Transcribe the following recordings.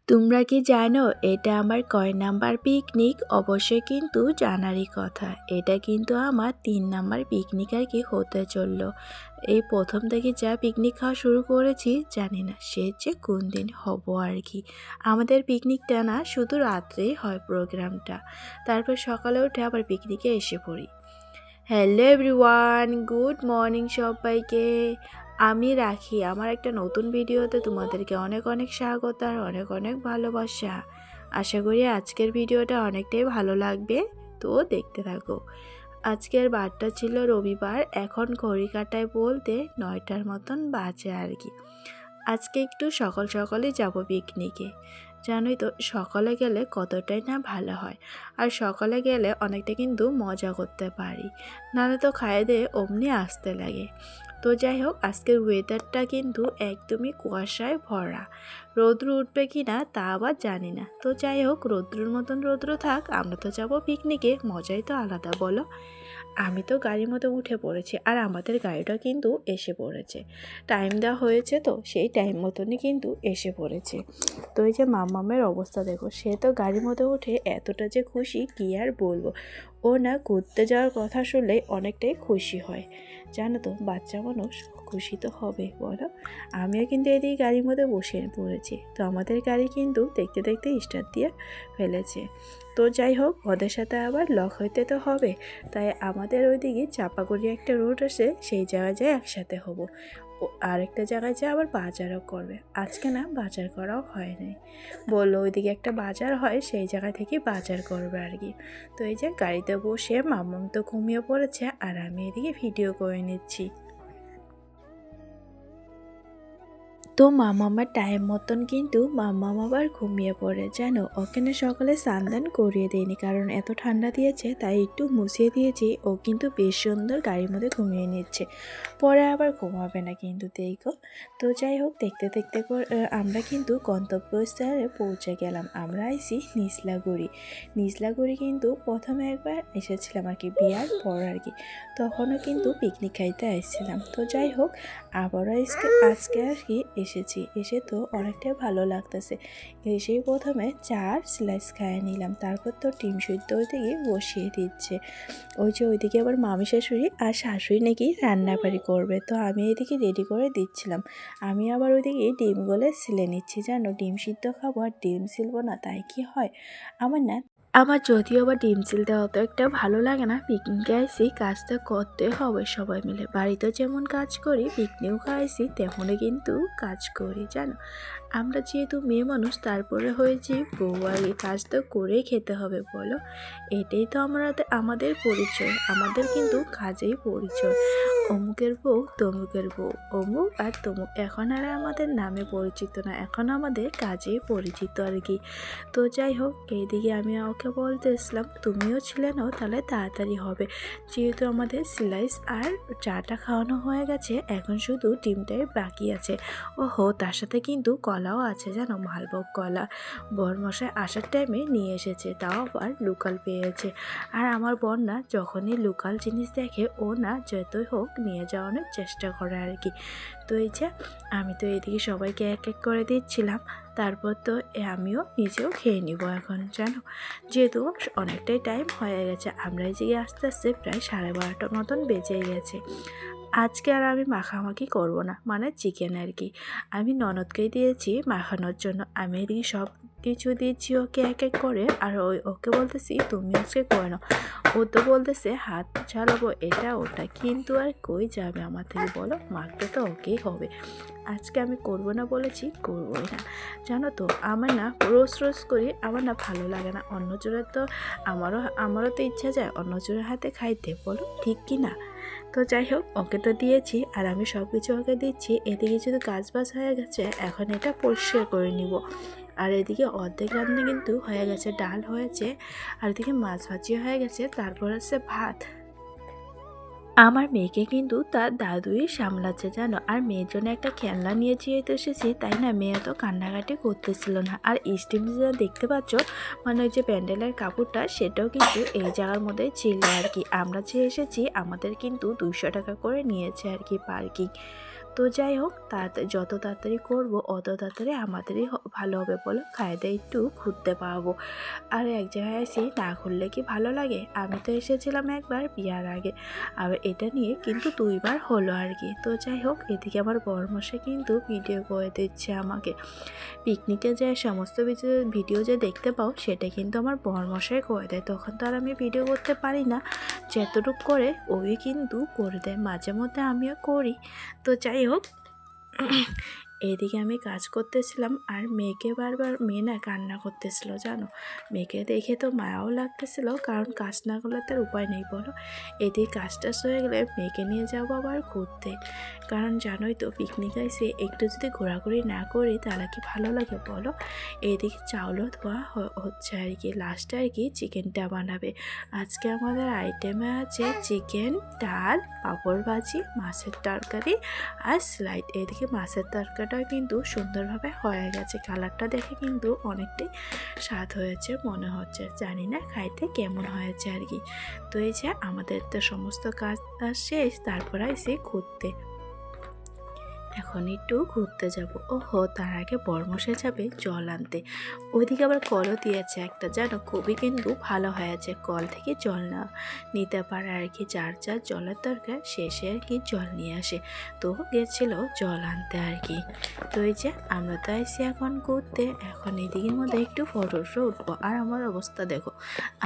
তোমরা কি জানো এটা আমার কয় নাম্বার পিকনিক? অবশ্যই কিন্তু জানারই কথা। এটা কিন্তু আমার 3 নাম্বার পিকনিক আর কি হতে চললো। এই প্রথম থেকে যা পিকনিক খাওয়া শুরু করেছি জানি না সে যে কোন দিন হব আর কি। আমাদের পিকনিকটা না শুধু রাত্রেই হয় প্রোগ্রামটা, তারপর সকালে উঠে আবার পিকনিকে এসে পড়ি। হ্যালো এভরিওয়ান, গুড মর্নিং সবাইকে। আমি রাখি আমার একটা নতুন ভিডিওতে তোমাদেরকে অনেক অনেক স্বাগত আর অনেক অনেক ভালোবাসা। আশা করি আজকের ভিডিওটা অনেকটাই ভালো লাগবে, তো দেখতে থাকো। আজকের বারটা ছিল রবিবার, এখন ঘড়ি কাটায় বলতে 9টার মতন বাজে আর কি। আজকে একটু সকাল সকালই যাব পিকনিকে। জানোই তো সকালে গেলে কতটাই না ভালো হয়, আর সকালে গেলে অনেকটা কিন্তু মজা করতে পারি, নাহলে তো খাইয়ে দিয়ে অমনি আসতে লাগে। তো যাই হোক, আজকের ওয়েদারটা কিন্তু একদমই কুয়াশায় ভরা। রৌদ্র উঠবে কি না তা আবার জানি না। তো যাই হোক, রৌদ্রর মতন রৌদ্র থাক, আমরা তো যাবো পিকনিকে, মজাই তো আলাদা বলো। আমি তো গাড়ির মধ্যে উঠে পড়েছি, আর আমাদের গাড়িটা কিন্তু এসে পড়েছে। টাইম দেওয়া হয়েছে তো সেই টাইম মতনই কিন্তু এসে পড়েছে। তো এই যে মাম্মামের অবস্থা দেখো, সে তো গাড়ির মধ্যে উঠে এতটা যে খুশি কি আর বলবো। ও না ঘুরতে যাওয়ার কথা শুনলেই অনেকটাই খুশি হয়। জানো তো বাচ্চা মানুষ খুশি তো হবে বলো। আমিও কিন্তু এদিকে গাড়ির মধ্যে বসে পড়েছি। তো আমাদের গাড়ি কিন্তু দেখতে দেখতে স্টার্ট দিয়ে ফেলেছে। তো যাই হোক, ওদের সাথে আবার লক হইতে তো হবে, তাই আমাদের ওইদিকে চাপাগুড়ি একটা রুট আছে, সেই জায়গায় যাই একসাথে হব। ও আরেকটা জায়গায় যা আবার বাজারও করবে। আজকে না বাজার করাও হয় নাই, বললো ওইদিকে একটা বাজার হয়, সেই জায়গা থেকে বাজার করবে আর কি। তো এই যে গাড়িতে বসে মাম্মাম তো ঘুমিয়ে পড়েছে, আর আমি এদিকে ভিডিও করে নিচ্ছি। তো মামামার টাইম মতন কিন্তু মাম্মাম আবার ঘুমিয়ে পড়ে। জানো, ওকে না সকালে স্নান করিয়ে দিইনি, কারণ এত ঠান্ডা দিয়েছে, তাই একটু মুছিয়ে দিয়েছি। ও কিন্তু বেশ সুন্দর গাড়ির মধ্যে ঘুমিয়ে নিচ্ছে, পরে আবার ঘুমাবে না কিন্তু দেখো। তো যাই হোক, দেখতে দেখতে আমরা কিন্তু গন্তব্যস্থলে পৌঁছে গেলাম। আমরা আইছি নিসলাগুড়ি। নিসলাগুড়ি কিন্তু প্রথমে একবার এসেছিলাম আর কি, বিয়ার পর আর কি, তখনও কিন্তু পিকনিক খাইতে আসছিলাম। তো যাই হোক, আবারও আজকে আর কি এসে তো অনেকটাই ভালো লাগতেছে। এসেই প্রথমে চার স্লাইস খাইয়ে নিলাম, তারপর তো ডিম সিদ্ধ ওইদিকে বসিয়ে দিচ্ছে। ওই যে ওইদিকে আবার মামি শাশুড়ি আর শাশুড়ি নাকি রান্নাবাড়ি করবে, তো আমি এদিকে রেডি করে দিচ্ছিলাম। আমি আবার ওইদিকে ডিমগুলো ছিলে নিচ্ছি। জানো, ডিম সিদ্ধ খাবো আর ডিম সিলবো না তাই কি হয়? আমার যদিও বা ডিম সিলতে অত একটা ভালো লাগে না। পিকনিকে আইসি, কাজটা করতে হবে সবাই মিলে। বাড়িতে যেমন কাজ করি, পিকনিকও খাইছি তেমনই কিন্তু কাজ করি। জানো, আমরা যেহেতু মেয়ে মানুষ, তারপরে হয়েছি বউ, আর এই কাজ তো করেই খেতে হবে বলো। এটাই তো আমাদের পরিচয়, আমাদের কিন্তু কাজেই পরিচয়। অমুকের বউ তমুকের বউ, অমুক আর তমুক এখন আর আমাদের নামে পরিচিত না, এখন আমাদের কাজেই পরিচিত আর কি। তো যাই হোক, এইদিকে আমি ওকে বলতেছিলাম তুমিও ছিলে নাও, তাহলে তাড়াতাড়ি হবে। যেহেতু আমাদের স্লাইস আর চাটা খাওয়ানো হয়ে গেছে, এখন শুধু ডিমটাই বাকি আছে। ওহো, তার সাথে কিন্তু কলাও আছে। জানো, মালভোগ কলা বরমশাই আসার টাইমে নিয়ে এসেছে, তাও আবার লোকাল পেয়েছে। আর আমার বোন না যখনই লোকাল জিনিস দেখে, ও না যতই হোক নিয়ে যাওয়ানোর চেষ্টা করে আর কি। তো এই যে আমি তো এদিকে সবাইকে এক এক করে দিচ্ছিলাম, তারপর তো আমিও নিজেও খেয়ে নিব এখন। জানো, যেহেতু অনেকটাই টাইম হয়ে গেছে, আমরা এই জায়গায় আস্তে আস্তে প্রায় 12:30 মতন বেজে গেছে। আজকে আর আমি মাখামাখি করব না, মানে চিকেন আর কি। আমি ননদকেই দিয়েছি মাখানোর জন্য। আমি এদিকে সব কিছু দিচ্ছি ওকে এক এক করে, আর ওকে বলতেছি তুমি আজকে করে নাও। ও তো বলতেছে হাত চালাবো এটা ওটা, কিন্তু আর কই যাবে আমার থেকে বলো, মাখতে তো ওকেই হবে। আজকে আমি করবো না বলেছি, করবোই না। জানো তো, আমার না রোজ রোজ করি, আমার না ভালো লাগে না। অন্য জোরের তো আমারও তো ইচ্ছা যায় অন্য জোরের হাতে খাইতে, বলো ঠিক কি না? তো যাই হোক, ওকে তো দিয়েছি, আর আমি সব কিছু ওকে দিচ্ছি। এদিকে যদি কাজ বাজ হয়ে গেছে, এখন এটা পরিষ্কার করে নিব। আর এদিকে অর্ধেক রান্না কিন্তু হয়ে গেছে, ডাল হয়েছে, আর এদিকে মাছ ভাজিও হয়ে গেছে, তারপর আছে ভাত। আমার মেয়েকে কিন্তু তার দাদুই সামলাচ্ছে। জানো, আর মেয়ের জন্য একটা খেলনা নিয়ে যেতে এসেছি, তাই না মেয়ে তো কান্নাকাটি করতেছিল না। আর স্টিম যেটা দেখতে পাচ্ছ, মানে ওই যে প্যান্ডেলের কাপড়টা, সেটাও কিন্তু এই জায়গার মধ্যে ছিল আর কি। আমরা যে এসেছি, আমাদের কিন্তু 200 টাকা করে নিয়েছে আর কি পার্কিং। তো যাই হোক, যত তাড়াতাড়ি করব অত তাড়াতাড়ি আমাদেরই ভালো হবে বলো, খাইতে একটু ঘুরতে পারবো। আর এক জায়গায় এসে না ঘুরলে কি ভালো লাগে? আমি তো এসেছিলাম একবার বিয়ার আগে, আর এটা নিয়ে কিন্তু 2বার হলো আর কি। তো যাই হোক, এদিকে আমার বরমশাই কিন্তু ভিডিও করে দিচ্ছে আমাকে। পিকনিকে যে সমস্ত ভিডিও যে দেখতে পাও সেটা কিন্তু আমার বরমশাই করে দেয়, তখন তো আর আমি ভিডিও করতে পারি না। যতটুকু করে ওই কিন্তু করে দেয়, মাঝে মধ্যে আমিও করি। তো যাই হোক, এদিকে আমি কাজ করতেছিলাম আর মেয়ে না কান্না করতেছিল জানো। মেয়েকে দেখে তো মায়াও লাগতেছিল, কারণ কাজ না করলে তার উপায় নেই বলো। এদিকে কাজটা হয়ে গেলে মেয়েকে নিয়ে যাবো আবার ঘুরতে, কারণ জানোই তো পিকনিকে এসে একটু যদি ঘোরাঘুরি না করি তাহলে কি ভালো লাগে বলো। এদিকে চাউলও ধোয়া হচ্ছে আর কি, লাস্টে আর কি চিকেনটা বানাবে। আজকে আমাদের আইটেমে আছে চিকেন, ডাল, পাঁপড় ভাজি, মাছের তরকারি আর স্লাইড। এদিকে মাছের তরকারিটা কিন্তু সুন্দরভাবে হয়ে গেছে, কালারটা দেখে কিন্তু অনেকটাই স্বাদ হয়েছে মনে হচ্ছে, জানি না খাইতে কেমন হয়েছে আর কি। তো এই যে আমাদের তো সমস্ত কাজ শেষ, তারপরে এসে ঘুরতে, এখন একটু ঘুরতে যাব। ওহো, তার আগে বরমশাই যাবে জল আনতে। ওইদিকে আবার কলও দিয়েছে একটা, জানো খুবই কিন্তু ভালো হয়েছে, কল থেকে জল না নিতে পারে আর কি, যার যার জলের দরকার শেষে আর কি জল নিয়ে আসে। তো গেছিল জল আনতে আর কি। তো এই যে আমরা তো আইসি এখন ঘুরতে, এখন এদিকের মধ্যে একটু ফটো উঠবো। আর আমার অবস্থা দেখো,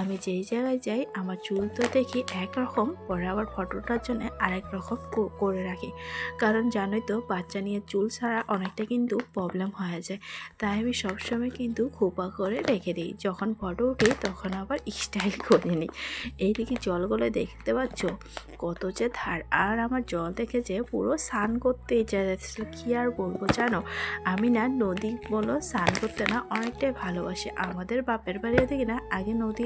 আমি যেই জায়গায় যাই আমার চুল তো দেখি একরকম, পরে আবার ফটোটার জন্য আরেক রকম করে রাখি, কারণ জানোই তো বাচ্চা নিয়ে চুল ছাড়া অনেকটা কিন্তু প্রবলেম হয়ে যায়। তাই আমি সবসময় কিন্তু খোপা করে রেখে দিই, যখন ফটো উঠি তখন আবার স্টাইল করে নিই। এইদিকে জলগুলো দেখতে পাচ্ছ কত যে ধার, আর আমার জল দেখে যে পুরো স্নান করতে ইচ্ছা যাচ্ছিল, কী আর বলবো জানো। আমি না নদী বলো স্নান করতে না অনেকটাই ভালোবাসি। আমাদের বাপের বাড়ির দিকে না আগে নদী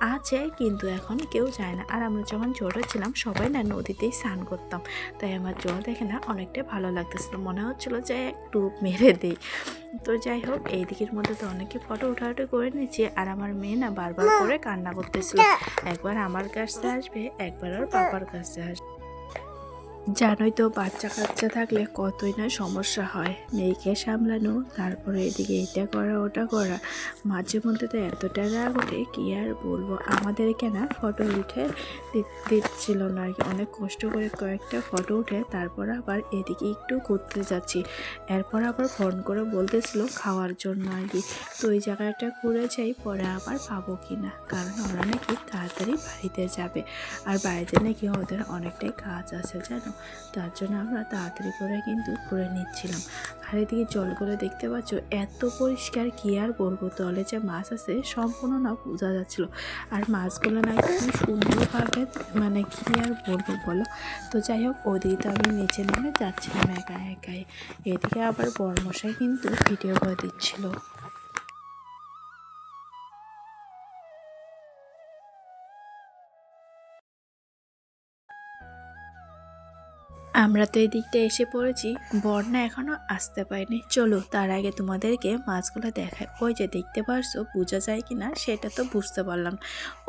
আছে কিন্তু এখন কেউ যায় না, আর আমরা যখন ছোটো ছিলাম সবাই না নদীতেই স্নান করতাম। তাই আমার জল দেখে না অনেকটাই ভালো লাগতেছিল, মনে হচ্ছিল যে ডুব মেরে দিই। তো যাই হোক, এই দিকের মধ্যে তো অনেকে ফটো উঠাউটি করে নিচ্ছি, আর আমার মেয়ে না বারবার করে কান্না করতেছিল, একবার আমার কাছে আসবে একবার ওর পাপার কাছে আসবে। জানোই তো বাচ্চা কাচ্চা থাকলে কতই না সমস্যা হয়, মেয়েকে সামলানো, তারপরে এদিকে এটা করা ওটা করা, মাঝে মধ্যে তো এতটা রাগ ওঠে কি আর বলবো। আমাদেরকে না ফটো উঠে দিচ্ছিল না আর কি, অনেক কষ্ট করে কয়েকটা ফটো উঠে তারপর আবার এদিকে একটু ঘুরতে যাচ্ছি, এরপর আবার ফোন করে বলতেছিল খাওয়ার জন্য আর কি। তো ওই জায়গাটা ঘুরে যাই, পরে আবার পাবো কি না, কারণ ওরা নাকি তাড়াতাড়ি বাড়িতে যাবে, আর বাড়িতে নাকি ওদের অনেকটাই কাজ আছে জানো, তার জন্য আমরা তাড়াতাড়ি করে কিন্তু ঘুরে নিচ্ছিলাম। আর এদিকে জলগুলো দেখতে পাচ্ছ এত পরিষ্কার, কি আর বলবো, তলে যে মাছ আছে সম্পূর্ণ না বোঝা যাচ্ছিল, আর মাছগুলো না খুব সুন্দরভাবে, মানে কি আর বলবো বলো। তো যাই হোক, ওদিকে তো আমি নিচে নেমে যাচ্ছিলাম একা একাই, এদিকে আবার বরমশাই কিন্তু ভিডিও করে দিচ্ছিল। আমরা তো এই দিকটা এসে পড়েছি, বন্যা এখনো আসতে পারেনি। চলো তার আগে তোমাদেরকে মাছগুলো দেখায়। ওই যে দেখতে পারছো, বোঝা যায় কি না সেটা তো বুঝতে পারলাম,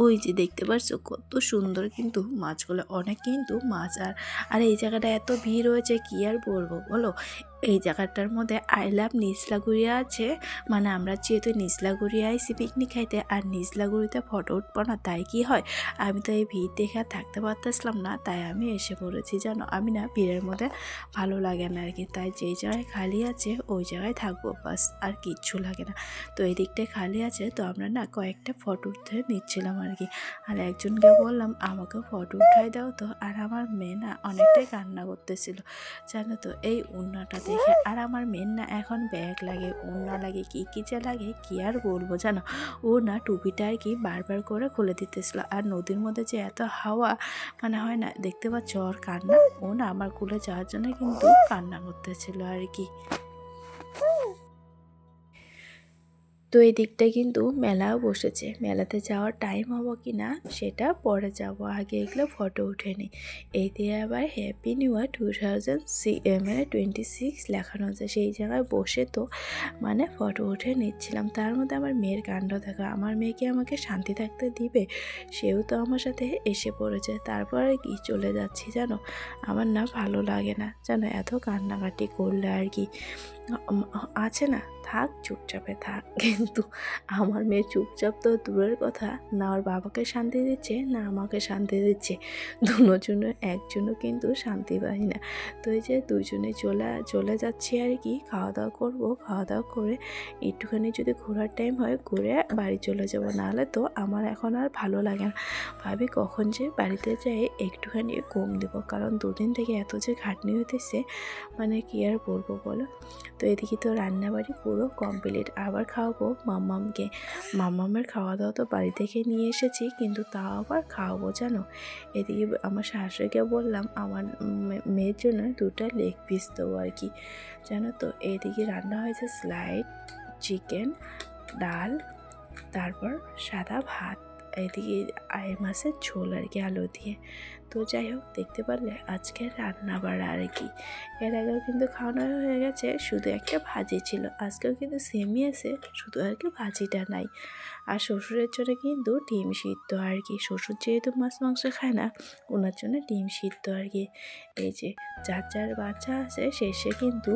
ওই যে দেখতে পারছো কত সুন্দর কিন্তু মাছগুলো, অনেক কিন্তু মাছ। আর এই জায়গাটা এত ভিড় হয়েছে কি আর বলবো বলো। এই জায়গাটার মধ্যে আই লাভ নিচলাগুড়িয়া আছে, মানে আমরা যেহেতু নিচলাগুড়িয়া আইসি পিকনিক খাইতে, আর নিচলাগুড়িতে ফটো উঠবো না তাই কি হয়, আমি তো এই ভিড় দেখে আর থাকতে পারতেছিলাম না, তাই আমি এসে পড়েছি জানো। আমি না ভিড়ের মধ্যে ভালো লাগে না আর কি, তাই যেই জায়গায় খালি আছে ওই জায়গায় থাকবো বাস, আর কিচ্ছু লাগে না। তো এই দিকটায় খালি আছে, তো আমরা না কয়েকটা ফটো উঠতে নিচ্ছিলাম আর কি, আর একজনকে বললাম আমাকে ফটো উঠাই দাও তো, আর আমার মেয়ে না অনেকটাই কান্না করতেছিল জানো তো এই ওড়নাটা দেখে। আর আমার মেয়ের না এখন ব্যাগ লাগে, ওড়না লাগে, কী কী যে লাগে কি আর বলবো জানো। ও না টুপিটা আর কি বারবার করে খুলে দিতেছিল, আর নদীর মধ্যে যে এত হাওয়া, মানে হয় না, দেখতে পাচ্ছ ওর কান্না, ও না আমার কুলে যাওয়ার জন্য কিন্তু কান্না করতেছিল আর কি। তো এই দিকটায় কিন্তু মেলাও বসেছে, মেলাতে যাওয়ার টাইম হবো কি না সেটা পরে যাব, আগে এগুলো ফটো উঠে নিই। এই দিয়ে আবার হ্যাপি নিউ ইয়ার 2026 লেখানো আছে, সেই জায়গায় বসে তো মানে ফটো উঠে নিচ্ছিলাম। তার মধ্যে আমার মেয়ের কাণ্ড দেখা, আমার মেয়েকে আমাকে শান্তি থাকতে দিবে, সেও তো আমার সাথে এসে পড়েছে। তারপরে কি চলে যাচ্ছি জানো, আমার না ভালো লাগে না জানো, এত কান্নাকাটি করলে আর কি আছে না, থাক চুপচাপে থাক। কিন্তু আমার মেয়ে চুপচাপ তো দূরের কথা, না ওর বাবাকে শান্তি দিচ্ছে না আমাকে শান্তি দিচ্ছে, দুজনের একজনও কিন্তু শান্তি পাই না। তো এই যে দুজনে চলে যাচ্ছি আর কি, খাওয়া দাওয়া করবো, খাওয়া দাওয়া করে একটুখানি যদি ঘোরার টাইম হয় ঘুরে বাড়ি চলে যাব, নাহলে তো আমার এখন আর ভালো লাগে না। ভাবি কখন যে বাড়িতে যাই একটুখানি ঘুম দেবো, কারণ দুদিন থেকে এত যে খাটনি হইতেছে মানে কি আর বলবো বলো। তো এদিকে তো রান্নাবাড়ি পুরো কমপ্লিট, আবার খাওয়াবো মাম্মামকে। মাম্মামের খাওয়া দাওয়া তো বাড়ি থেকে নিয়ে এসেছি, কিন্তু তাও আবার খাওয়াবো জানো। এদিকে আমার শাশুড়িকে বললাম আমার মেয়ের জন্য 2টা লেগ পিস দেবো আর কি, জানো তো। এদিকে রান্না হয়েছে স্লাইড চিকেন, ডাল, তারপর সাদা ভাত, এদিকে আয়ের মাছের ঝোল আর কি আলু দিয়ে। তো যাই হোক, দেখতে পারলে আজকের রান্না বাড়া আর কি। এর আগেও কিন্তু খাওয়ানো হয়ে গেছে, শুধু একটা ভাজি ছিল, আজকেও কিন্তু সেমই আছে, শুধু আর কি ভাজিটা নাই। আর শ্বশুরের জন্য কিন্তু ডিম সিদ্ধ আর কি, শ্বশুর যেহেতু মাছ মাংস খায় না, ওনার জন্য ডিম সিদ্ধ আর কি। এই যে যার যার বাচ্চা আছে শেষে কিন্তু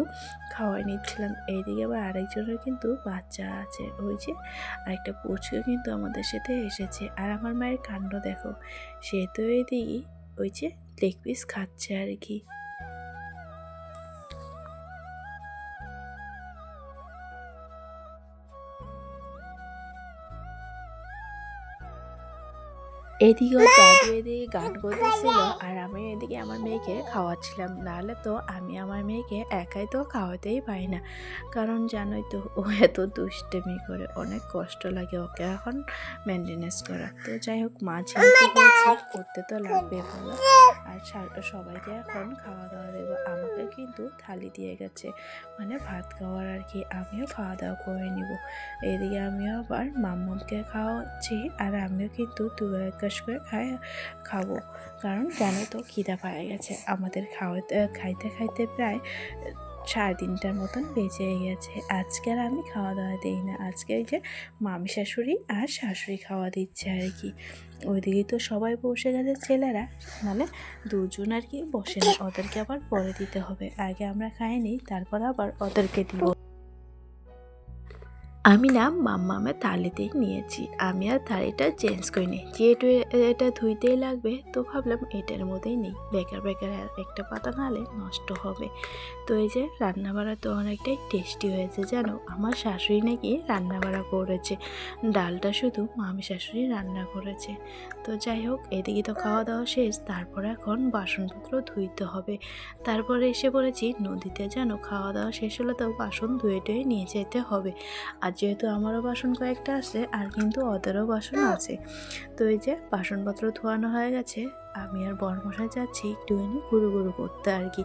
খাওয়াই নিচ্ছিলাম। এইদিকে আবার আরেকজনের কিন্তু বাচ্চা আছে, ওই যে আরেকটা পুচকে কিন্তু আমাদের সাথে এসেছে। আর আমার মায়ের কাণ্ড দেখো, সে তো এদিকে ওই যে লেগ পিস খাচ্ছে আর কি। এদিকে ওর দাদু এদিকে গান করতেছিল, আর আমি এদিকে আমার মেয়েকে খাওয়াচ্ছিলাম, নাহলে তো আমি আমার মেয়েকে একাই তো খাওয়াতেই পারি না, কারণ জানোই তো ও এত দুষ্টুমি করে, অনেক কষ্ট লাগে ওকে এখন মেনটেনেন্স করা। তো যাই হোক, মা যেহেতু হয়েছে করতে তো লাগবে ভালো। আর সবাইকে এখন খাওয়া দাওয়া দেবো, আমাকে কিন্তু থালি দিয়ে গেছে মানে ভাত খাওয়ার আর কি, আমিও খাওয়া দাওয়া করে নিব। এদিকে আমিও আবার মাম্মামকে খাওয়াচ্ছি, আর আমিও কিন্তু দু এক কাজ করে খাবো, কারণ জানো তো খিদা পায়ে গেছে আমাদের, খাইতে খাইতে প্রায় 3:30টার মতন বেজে গেছে। আজকে আর আমি খাওয়া দাওয়া দিই না, আজকে এই যে মামি শাশুড়ি আর শাশুড়ি খাওয়া দিচ্ছে আর কি। ওইদিকে তো সবাই বসে গেছে ছেলেরা, মানে দুজন আর কি বসে না, ওদেরকে আবার পরে দিতে হবে, আগে আমরা খাই নিই তারপর আবার ওদেরকে দিব। আমি না মাম্মামের থালিতেই নিয়েছি, আমি আর থালিটা চেঞ্জ করিনি, যেহেতু এটা ধুইতেই লাগবে, তো ভাবলাম এটার মধ্যেই নেই, বেকার বেকার আর একটা পাতা নালে নষ্ট হবে। তো এই যে রান্নাবাড়া তো অনেকটাই টেস্টি হয়েছে জানো, আমার শাশুড়ি নাকি রান্নাবাড়া করেছে, ডালটা শুধু মামি শাশুড়ি রান্না করেছে। তো যাই হোক, এদিকে তো খাওয়া দাওয়া শেষ, তারপর এখন বাসনপত্র ধুইতে হবে। তারপরে এসে পড়েছি নদীতে, জানো খাওয়া দাওয়া শেষ হলে তো বাসন ধুয়ে টুয়ে নিয়ে যেতে হবে। আর যেহেতু আমারও বাসন কয়েকটা আছে, আর কিন্তু ওদেরও বাসন আছে। তো এই যে বাসনপত্র ধোয়ানো হয়ে গেছে, আমি আর বরমশাই যাচ্ছি একটুখানি গুরু গুরু করতে আর কি।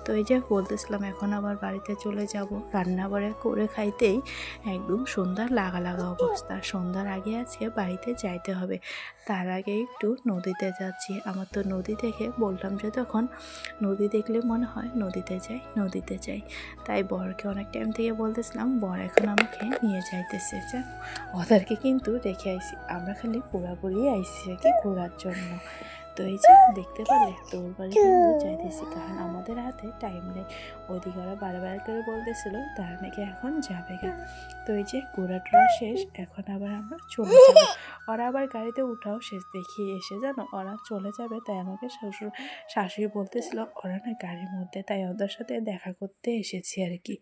তো এই যে বলতেছিলাম এখন আবার বাড়িতে চলে যাব, রান্না করে খাইতেই একদম সন্ধ্যার লাগা লাগা অবস্থা, সন্ধ্যার আগে আজকে বাড়িতে যাইতে হবে। তার আগে একটু নদীতে যাচ্ছি, আমার তো নদী দেখে বললাম যে তখন নদী দেখলে মনে হয় নদীতে যাই নদীতে যাই, তাই বরকে অনেক টাইম থেকে বলতেছিলাম, বর এখন আমাকে নিয়ে যাইতেছে, জানো ওদেরকে কিন্তু রেখে আইসি, আমরা খালি পুরাপুরি আইসি আর কি ঘোরার জন্য। তো এই যে দেখতে পারলে তোর বাড়ি কিন্তু যাইতেছি, কারণ আমাদের হাতে টাইম নেই। ওদিকে ওরা বারবার করে বলতেছিল তারা নাকি এখন যাবে গা। তো এই যে ঘোরা টোরা শেষ, এখন আবার আমরা চলে যাব। ওরা আবার গাড়িতে উঠাও শেষ, দেখিয়ে এসে জানো ওরা চলে যাবে, তাই আমাকে শাশুড়ি বলতেছিল ওরা না গাড়ির মধ্যে, তাই ওদের সাথে দেখা করতে এসেছি আর কি।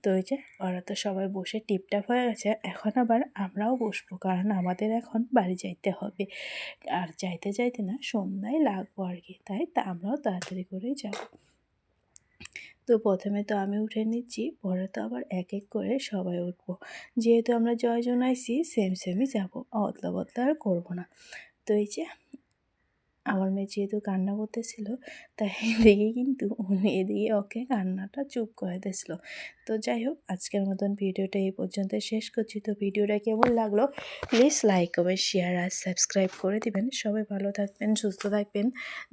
তো ওই যে ওরা তো সবাই বসে টিপটাপ হয়ে গেছে, এখন আবার আমরাও বসবো, কারণ আমাদের এখন বাড়ি যাইতে হবে, আর যাইতে যাইতে না সন্ধ্যায় লাগবো আর কি, তাই আমরাও তাড়াতাড়ি করেই যাব। তো প্রথমে তো আমি উঠে নিচ্ছি, পরে তো আবার এক এক করে সবাই উঠবো, যেহেতু আমরা জয়জন আইছি সেমই যাবো, অদলা বদলা আর করবো না। তো এই যে আমার মেয়ে যেহেতু কান্না করতেছিল, তাই দেখে কিন্তু উনি এদিকে ওকে কান্নাটা চুপ করে দিয়েছিল। তো যাই হোক, আজকের মতন ভিডিওটা এই পর্যন্ত শেষ করছি। তো ভিডিওটা কেমন লাগলো প্লিজ লাইক, কমেন্ট, শেয়ার আর সাবস্ক্রাইব করে দিবেন। সবাই ভালো থাকবেন, সুস্থ থাকবেন।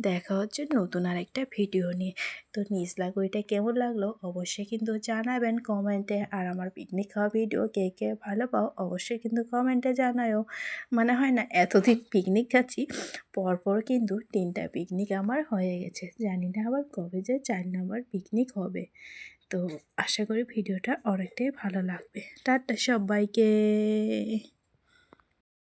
দেখা হচ্ছে নতুন আরেকটা ভিডিও নিয়ে। তো নিজ ওইটা কেমন লাগলো অবশ্যই কিন্তু জানাবেন কমেন্টে। আর আমার পিকনিক খাওয়া ভিডিও কে কে ভালো পাও অবশ্যই কিন্তু কমেন্টে জানায়ও। মানে হয় না, এতদিন পিকনিক খাচ্ছি, পরপর কিন্তু 3টা পিকনিক আমার হয়ে গেছে। জানি না আবার কবে যে 4 নম্বর পিকনিক হবে। তো আশা করি ভিডিওটা অনেকটাই ভালো লাগবে। টাটা সবাইকে।